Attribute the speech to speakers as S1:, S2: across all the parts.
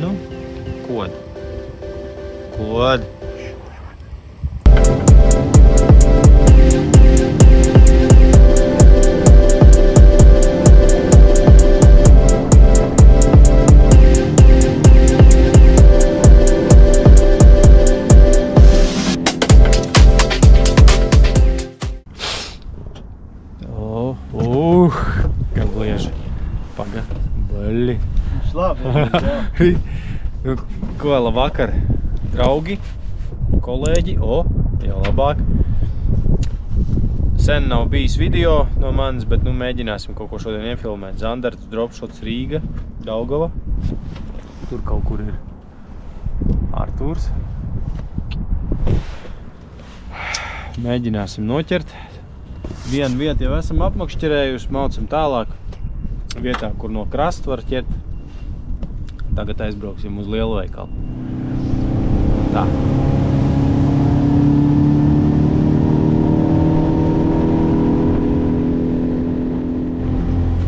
S1: Nu, kod. Kod.
S2: Как glieži. Paga. Baļi.
S1: Labi.
S2: Nu, ko, labvakar, draugi, kolēģi, jau labāk. Sen nav bijis video no manis, bet nu mēģināsim kaut ko šodien iefilmēt. Zandarts, dropshots, Rīga, Daugava. Tur kaut kur ir Artūrs. Mēģināsim noķert. Vienu vietu jau esam apmakšķerējuši, maucam tālāk. Vietā, kur no krasta var ķert. Tagad aizbrauksim uz lielveikalu. Tā.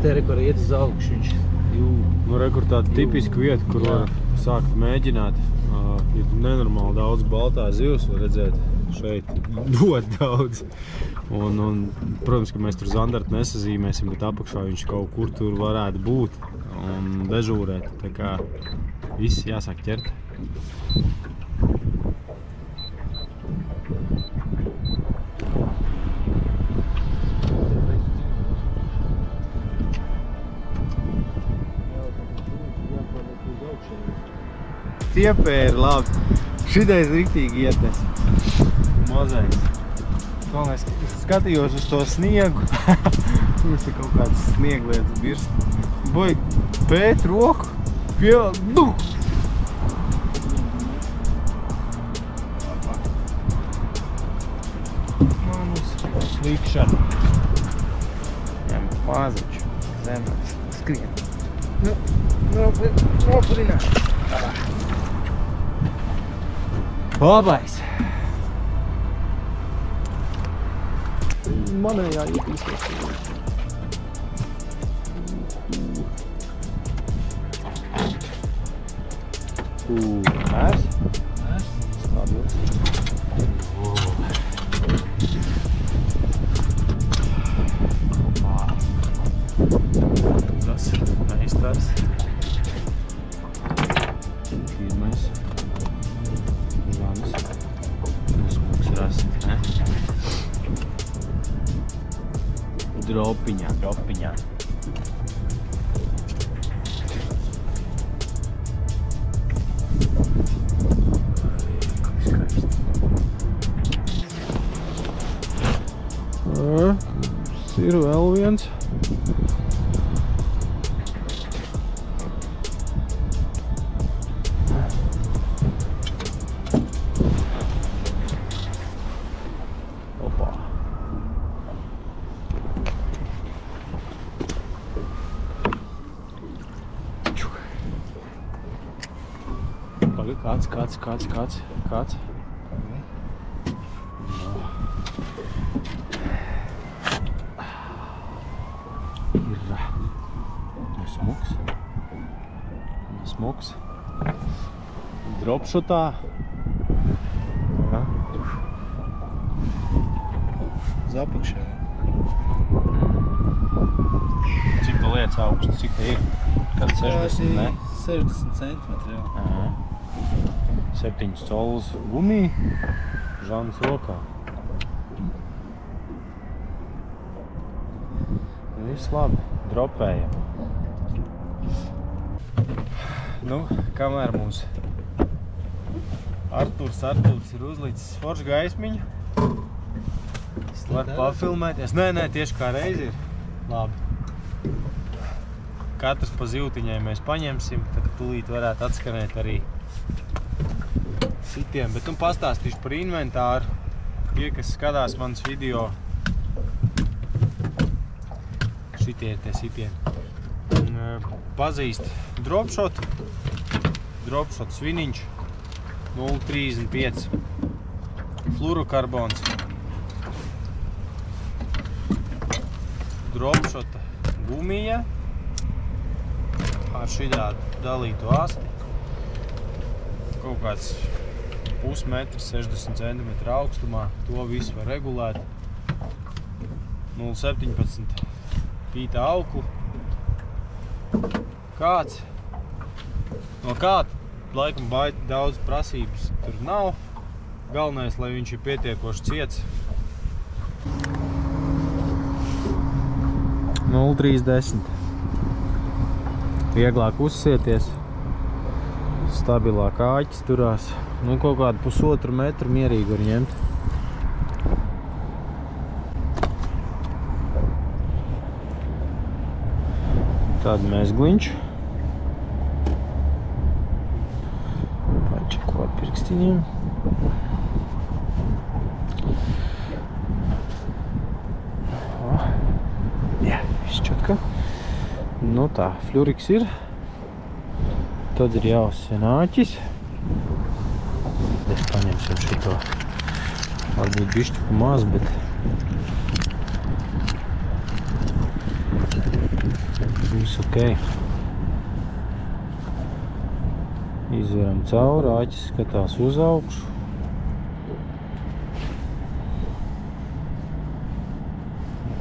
S1: Te re, kur iet uz augšu viņš.
S2: Nu, re, kur tāda tipiska vieta, kur var sākt mēģināt. Ir nenormāli daudz baltā zivs, var redzēt šeit ļoti daudz. Un, protams, ka mēs tur zandartu nesazīmēsim, bet apakšā viņš kaut kur tur varētu būt un dežūrēt. Tā kā viss jāsāk ķert. Tiepēri labi. Šitais riktīgi ietnes. Mazais. Es skatījos uz to sniegu. Mums ir kaut kāds snieglietas birs. Boj, pēt roku. Nu! Manus slikšana. Ņem maziņš. Zemēs. Skrien. Nopurināt. Labais. Manējā ietīsies. Mērs? Mērs? Stabils. Tas ir meistars. Pirmais. Žanis. Smuks rast, ne? Dropiņā. Ir vēl viens. Opā. Paga, kāds? Smuks. Dropshotā.
S1: Uz apakšā.
S2: Cik tu lietas augstu? Cik te ir? Kad 60, ne?
S1: 60 centimetri, jā.
S2: 7 colus gumija. Žanas rokā. Viss labi. Dropējam. Nu, kamēr mums Artūrs ir uzlicis foršu gaismiņu, var pafilmēties. Nē, tieši kā reizi ir. Labi. Katrs pa zivtiņai mēs paņemsim, tad tūlīt varētu atskanēt arī sitiem. Bet nu pastāstīšu par inventāru. Tie, kas skatās manas video, šitie ir tie sitieni. Pazīst dropshot sviniņš 0,35 fluorokarbons, dropshot gumija ar šitādu dalītu asti, kaut kāds pusmetrs, 60 cm augstumā. To visu var regulēt. 0,17 pīta auklu. Kāds? No kāda laikam baigi daudz prasības tur nav. Galvenais, lai viņš ir pietiekoši ciets. 0,30. Vieglāk uzsieties. Stabilāk āķis turās. Nu, kaut kādu 1,5 metru mierīgi var ņemt. Tādu mezgliņš. Pačekot pirkstiņiem. Jā, izšķotka. Nu tā, fļuriks ir. Tad ir jāuzsien āķis. Es paņemsim šito. Varbūt bišķiku maz, bet viss ok. Izveram cauri, āķis skatās uz augšu.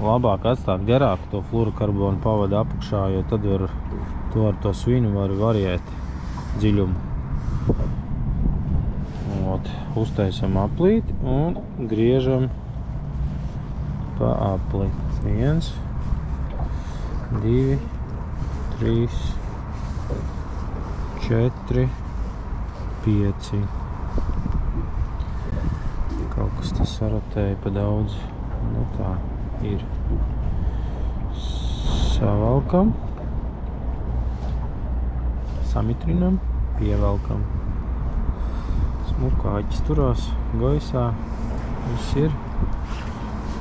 S2: Labāk atstāt garāku to fluorokarbonu pavadu apakšā, jo tad ar to svinu var variēt dziļumu. Uztaisam aplīti un griežam pa apli. 1, 2, 3, 4, 5. Kaut kas tas saratēja pa daudz. Nu tā ir. Savalkam. Samitrinam. Pievelkam. Smuka āķis turās gaisā. Viss ir.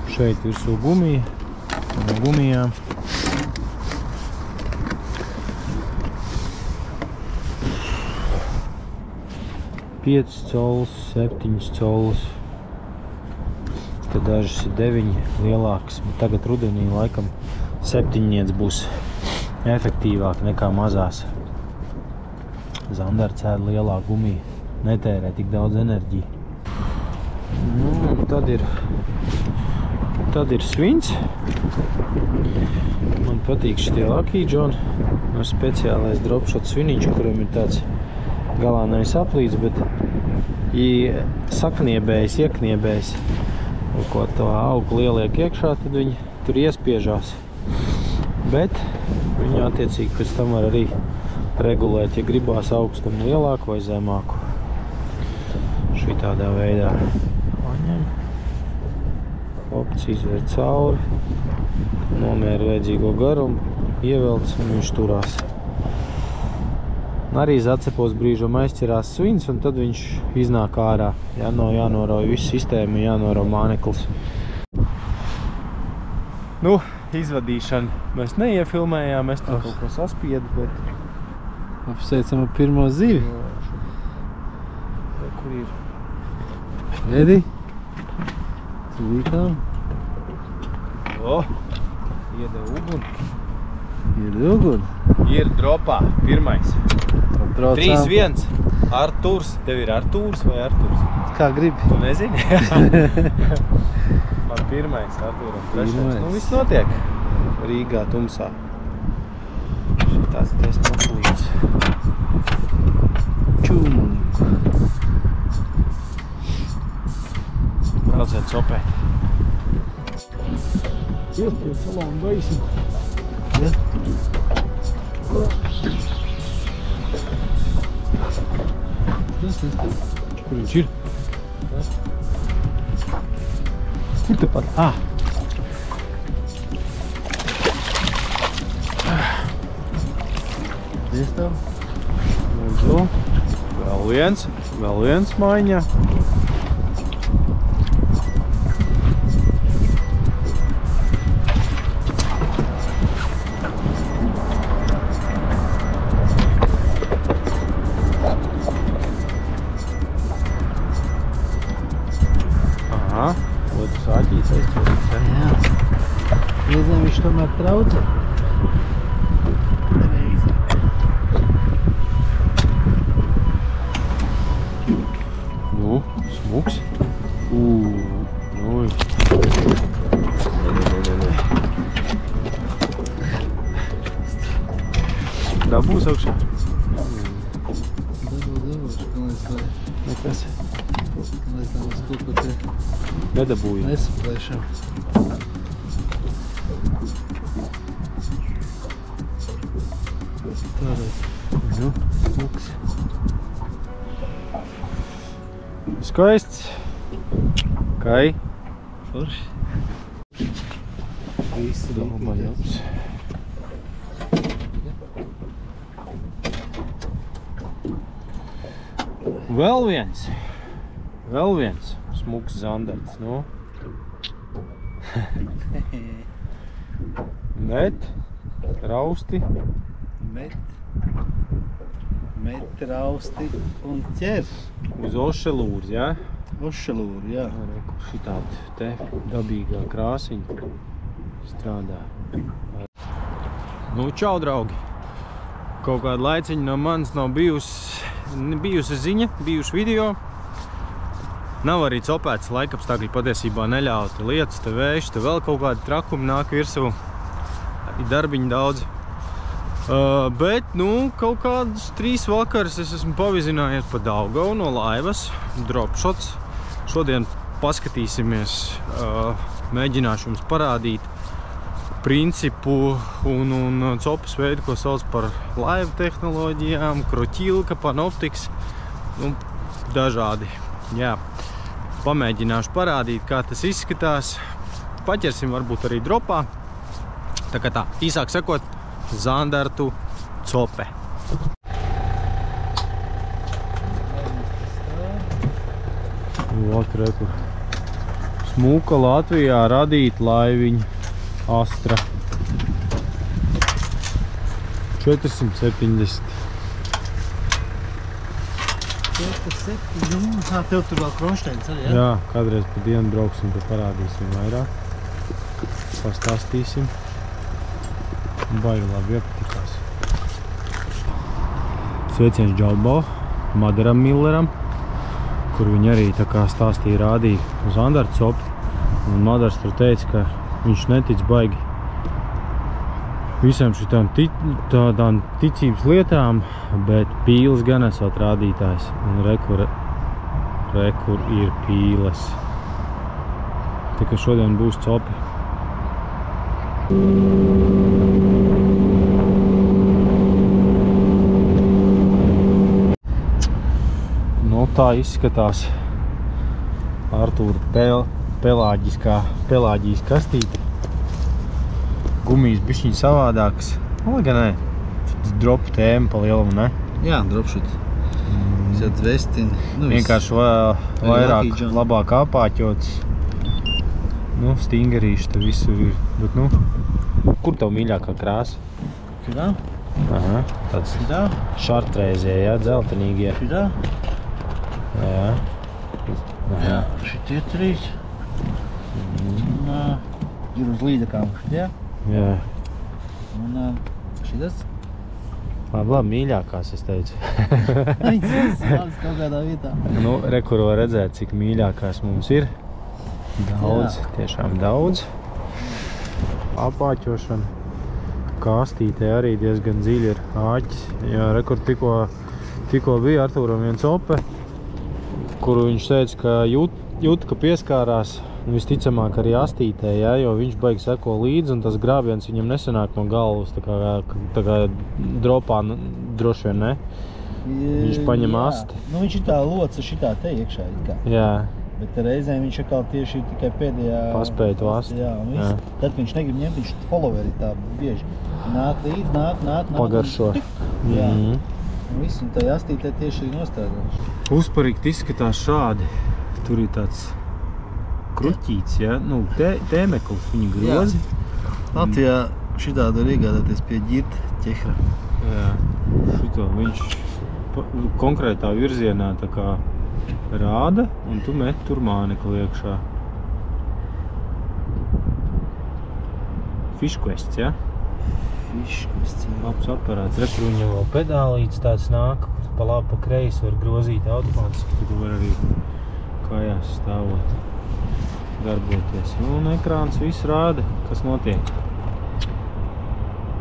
S2: Šeit virsū gumija. No gumijām. Piecus colus, 7 colus. Tad dažas ir 9 lielākas. Bet tagad rudenī laikam 7 būs efektīvāk nekā mazās. Zandars ēd lielā gumija. Netērē tik daudz enerģiju. Nu, tad ir svins. Man patīk šitie Lucky John. Ar speciālais dropshot sviniņš, kuram ir tāds galā nevis aplīts, bet sakniebējs, iekniebējs. Un ko to augu lieliek iekšā, tad viņi tur iespiežās. Bet viņi attiecīgi pēc tam var arī regulēt, ja gribās augstumu lielāku vai zemāku. Šitādā veidā paņem, opts izver cauri, nomēra vajadzīgo garumu, ievelc un viņš turās. Arī zacepos brīžam aizķerās svins un tad viņš iznāk ārā. Jānorauj visu sistēmu, jānorauj māneklis. Nu, izvadīšanu mēs neiefilmējām, mēs tur kaut ko saspiedu, bet...
S1: Apsveicam ar pirmo zivi.
S2: Kur ir?
S1: Edi? Tuvītām.
S2: Iedeva uguni.
S1: Iedeva uguni?
S2: Ir dropā, pirmais. 3-1. Artūrs. Tev ir Artūrs vai Artūrs?
S1: Kā gribi.
S2: Tu nezini? Man pirmais, Artūram trešais. Nu, viss notiek. Rīgā, tumsā. Šitāds tests noplīts.
S1: Čum.
S2: Brauciet sopēt.
S1: Iespēc salām gaismu. Ja? Kur viņš ir? Kur tepat? Iestav.
S2: Vēl viens maiņa. Otrs āķīs aizķerīts.
S1: Jā. Reizēm viņš tomēr traucē.
S2: Dabūs augšā?
S1: Dabūšu, kā lai slēj.
S2: Nekas.
S1: Kā lai tā uz kaut ko te
S2: Nedabūju.
S1: nesaplēšam. Tādēļ.
S2: Nu, smuks. Skaists. Kai.
S1: Forši.
S2: Visi domājams. Vēl viens smuks zandarts, nu. Met, rausti.
S1: Met rausti un ķer.
S2: Uz ošelūras, jā?
S1: Ošelūri, jā.
S2: Šitāda te dabīgā krāsiņa strādā. Nu, čau, draugi! Kaut kādu laiciņu no manis nav bijusi ziņa, bijuši video. Nav arī copēts laikapstākļi patiesībā neļauti. Lietus, te vējš, te vēl kaut kādi trakumi nāk virsū. Ir darbiņi daudz. Bet, nu, kaut kādus 3 vakarus es esmu pavizinājies pa Daugavu no laivas. Dropshots. Šodien paskatīsimies, mēģināšu jums parādīt principu un copas veidu, ko sauc par laivu tehnoloģijām, kroķilka, panoptiks, nu, dažādi. Jā, pamēģināšu parādīt, kā tas izskatās. Paķersim varbūt arī dropā. Tā kā tā, īsāk sakot, zandartu cope. Ot, reku. Smuka Latvijā radīt laiviņu Astra 470.
S1: 4,7. Tev tur vēl kronšteins arī, jā?
S2: Jā, kādreiz pa dienu brauksim, tad parādīsim vairāk. Pastāstīsim. Baigi labi iepatikās. Sveiciens Džalbo, Madaram Milleram, kur viņi arī tā kā stāstīja, rādīja uz zandartu copi. Un Madars tur teica, ka viņš netic baigi visām šitām tādām ticības lietām, bet pīles gan esot rādītājs. Un rekur ir pīles. Tā kā šodien būs copi. Nu, tā izskatās Artūra pelāģijas kastīte. Gumijas bišķiņ savādākas. Lai gan ne, dropu tēma pa lielumu, ne?
S1: Jā, dropšot. Sēdz vestini.
S2: Vienkārši vairāk, labāk apāķots. Nu, stingerīši te visur ir. Bet, nu, kur tev mīļākā krāsa?
S1: Šitā?
S2: Aha, tāds
S1: Šitā?
S2: šartreizē, jā, dzeltenīgie.
S1: Šitā?
S2: Jā.
S1: Jā, šitie 3. Un ir uz līdakām šitie.
S2: Jā.
S1: Un šitas?
S2: Labi, mīļākās, es teicu.
S1: Viņas labs kaut kādā vietā.
S2: Nu, kur var redzēt, cik mīļākās mums ir. Daudz, tiešām daudz. Apāķošana. Kastītē arī diezgan dziļi ir āķis. Jā, kur tikko bija Artūram viens ope, kuru viņš teica, ka jūt, ka pieskārās. Visticamāk arī astītē, jā, jo viņš baigi seko līdzi un tas grābiens viņam nesanāk no galvas, tā kā dropā droši vien, ne? Viņš paņem asti.
S1: Nu, viņš ir tā loca šitā te iekšā.
S2: Jā.
S1: Bet reizēm viņš atkal tieši tikai pēdējā...
S2: Paspēja to asti.
S1: Jā, un viss. Jā. Tad viņš negrib ņemt, viņš followeri tā bieži. Nāk līdz, nāk.
S2: Pagaršo.
S1: Jā. Un viss, un tā astītē tieši ir nostādājuši.
S2: Uzparīgt izskatās šādi. Tur ir tāds kruķīts, ja? Nu, tēmeklis, viņa grozi.
S1: Latvijā šitādu var iegādāties pie ģirta ķehra.
S2: Jā, šito viņš konkrētā virzienā tā kā rāda, un tu met tur mānekli iekšā. Fishquests, ja?
S1: Fishquests, jā.
S2: Labs aparāts. Rekur viņam vēl pedālīts tāds nāk, pa labi, pa kreisi var grozīt automātiski, tu var arī kājās stāvot. Darboties. Un ekrāns viss rāda, kas notiek.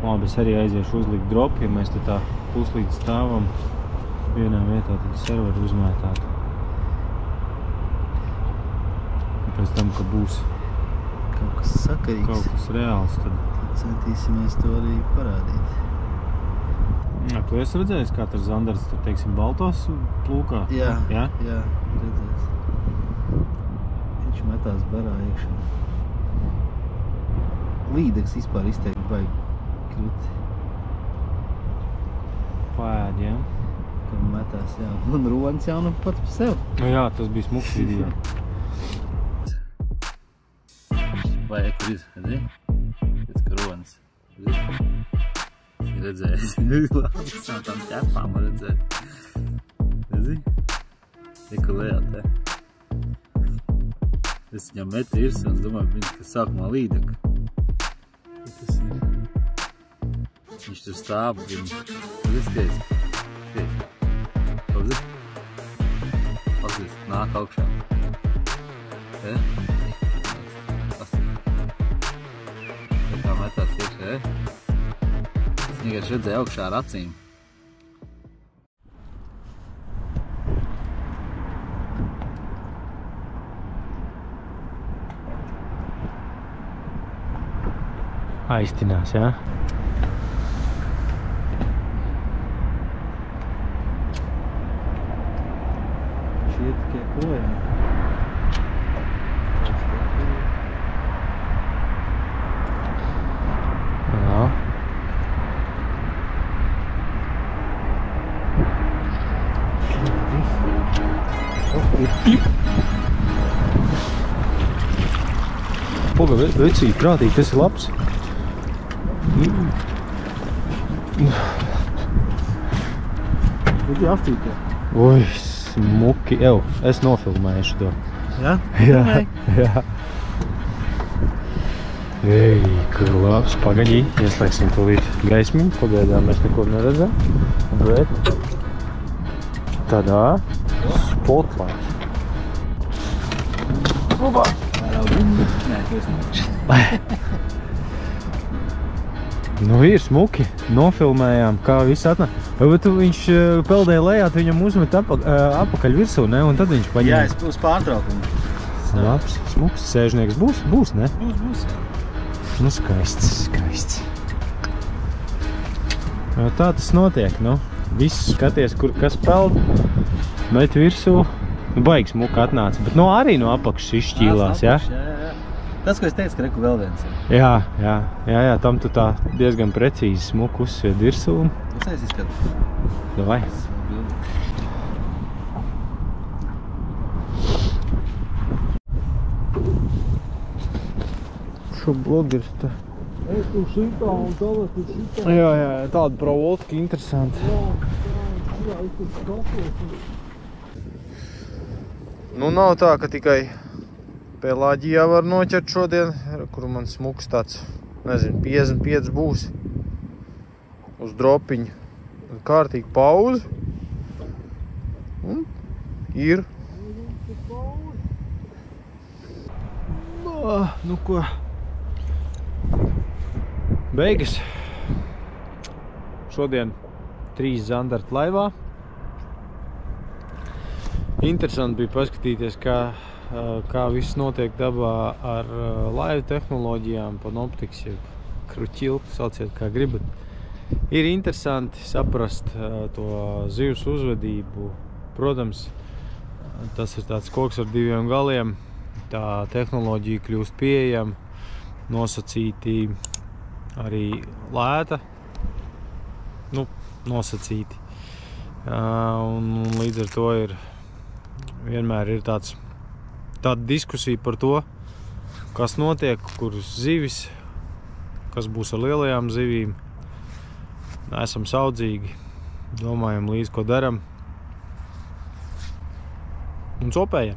S2: Labi, es arī aiziešu uzlikt dropu, ja mēs te tā puslīdz stāvam vienā vietā, tad serveri uzmētāt. Un pēc tam, ka būs
S1: Kaut kas sakarīgs.
S2: kaut kas reāls, tad...
S1: Centīsimies to arī parādīt.
S2: Jā, tu esi redzējis, kā tur Zandars, tur, teiksim, baltos plūkā?
S1: Jā,
S2: Jā?
S1: jā, redzēts. Viņš metās barā iekšā. Līdeks vispār izteikti baigi krūti.
S2: Pēd, jā?
S1: Kad metās, jā. Un Ronis jau nu pats pa sev.
S2: Nu jā, tas bija smuks video.
S1: Vai, kur ir, redzi? Pēc ka Ronis. Ir redzējis. Labi, visām tām ķepām var redzēt. Redzi? Eka lejā te. Es viņam metu irs, un es domāju, viņš, ka sākumā līdeka. Tas ir. Viņš tur stāv, redzi, skaidrs. Paudzi? Paudzi, nāk augšā. Te? Kā metās iekšā, Es vienkārši redzēju augšā ar acīm.
S2: Aiztinās, jā?
S1: Šie tikai projām.
S2: Jā. Poga, vecīgi, prātīgi, tas ir labs.
S1: Tur ir aftītē.
S2: Oi, smuki. Ev, es nofilmējuši to.
S1: Jā?
S2: Jā, jā. Ei, kur labs. Pagaļī, ieslēgsim tūlīt gaismiņu. Pagaidām mēs neko neredzam. Bet tādā spotlight. Opa!
S1: Nē, tu esi nevišķi.
S2: Nu ir smuki, nofilmējām, kā viss atnāk. Bet viņš peldēja lejā, tu viņam uzmet apakaļ virsū, ne? Un tad viņš paņem.
S1: Jā, es uz pārtraukumu.
S2: Labs, smuks, sēžnieks būs, ne?
S1: Būs, jā.
S2: Nu skaists, skaists. Tā tas notiek, nu. Viss skaties, kur kas peld, met virsū. Nu, baigi smuka atnāca, bet no arī no apakšas izšķīlās, jā?
S1: Tas, ko es teicu, ka reku vēl viens ir.
S2: Jā, tam tu tā diezgan precīzi smuku uzsvied virsū.
S1: Tas es izskatu.
S2: Davai. Šo blogeris tā.
S3: Ej, tu šitā un tagad tu šitā.
S2: Jā, tāda provoltika interesanti.
S3: Jā, es tur skatos.
S2: Nu, nav tā, ka tikai Pelāģijā var noķert šodien, kur man smuks tāds, nezinu, 55 būs uz dropiņu. Kārtīgi pauzi. Un ir. Nu ko? Beigas. Šodien 3 zandarti laivā. Interesanti bija paskatīties, kā viss notiek dabā ar laivu tehnoloģijām, panoptiks, jeb kruķilku, sauciet kā gribat. Ir interesanti saprast to zivs uzvedību. Protams, tas ir tāds koks ar 2 galiem. Tā tehnoloģija kļūst pieejama, nosacīti arī lēta. Nu, nosacīti. Un līdz ar to vienmēr ir tāda diskusija par to, kas notiek, kuras zivis, kas būs ar lielajām zivīm. Esam saudzīgi, domājam līdz, ko daram un copējam.